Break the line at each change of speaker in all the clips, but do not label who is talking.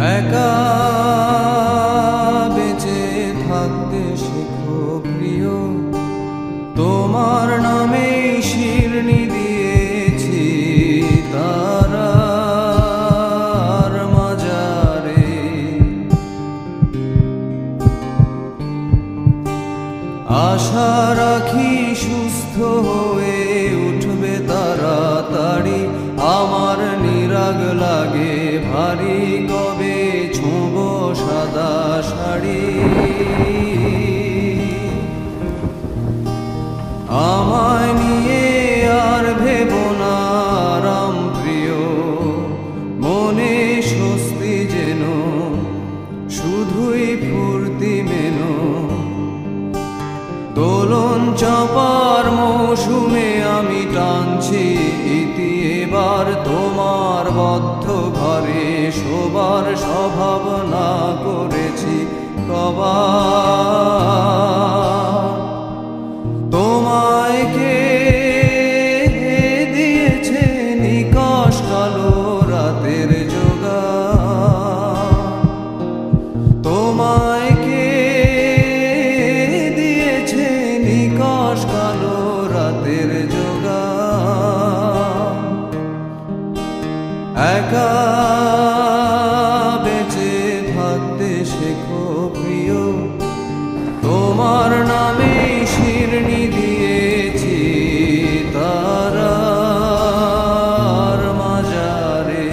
একা বেঁচে থাকতে শেখো প্রিয়, তোমার নামে শিরনি দিয়েছি তারার মাজারে। আশা রাখি সুস্থ হয়ে উঠবে তাড়াতাড়ি, আমার নিরাগ লাগে ভারী, কবে ছোঁব সাদা শাড়ি। আমায় নিয়ে আর ভেবো না রাম প্রিয়, মনে স্বস্তি যেন শুধুই ফুর্তি মেনো। দোলন চাপার মৌসুমে আমি টানছি ইতি, এবার তোমার বদ্ধ ঘরে শোবার স্বভাবনা করেছি কবার। তোমায় কে দিয়েছে নিকষ কালো রাতের জোগান, তোমায় কে দিয়েছে নিকষ কালো রাতের জোগান। একা বেঁচে থাকতে শেখো প্রিয়, তোমার নামে শিরনি দিয়েছি তারার মাজারে।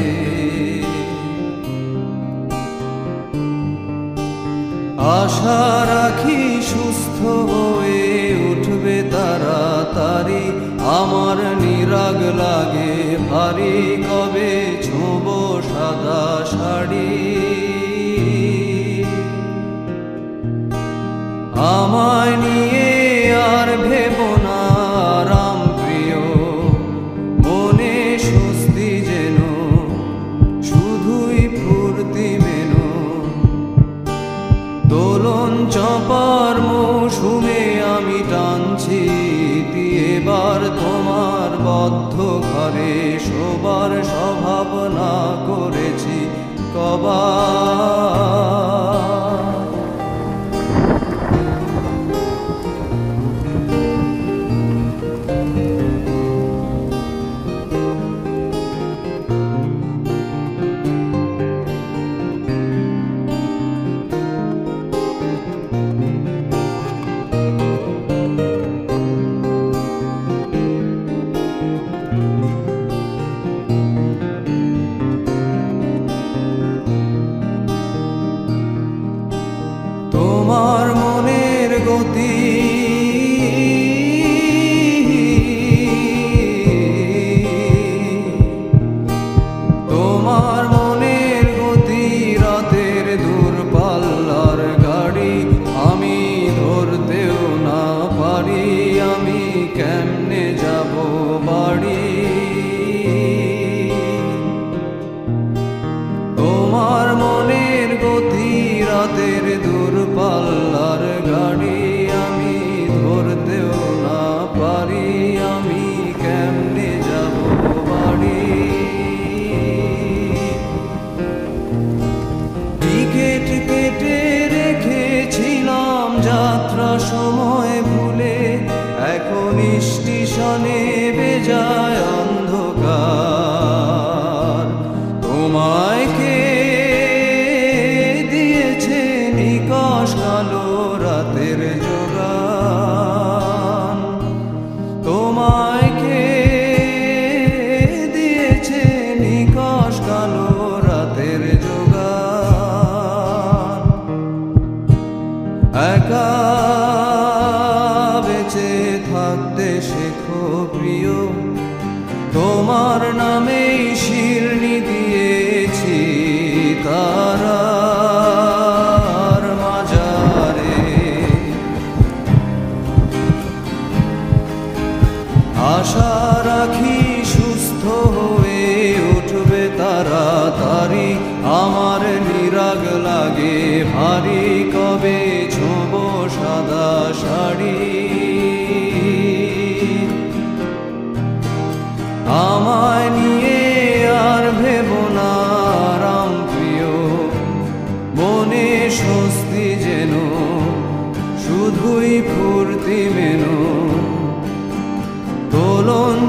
আশা রাখি সুস্থ হয়ে উঠবে তাড়াতাড়ি, আমার নিরাগ লাগে ভারী, কবে ছোঁব সাদা শাড়ি। আমায় নিয়ে আর ভেবো না রাম প্রিয়, মনে স্বস্তি যেন শুধুই ফুর্তি মেনো। দোলন চাপার মৌসুমে আমি টানছি ইতি, এবার তোমার বদ্ধ ঘরে শোবার স্বভাবনা করেছি কবার।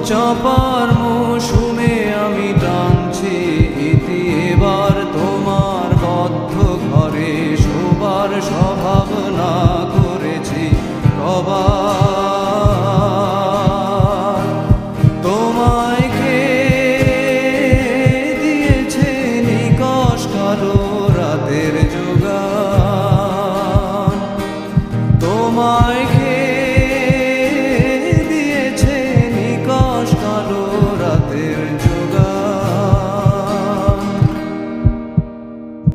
চাপার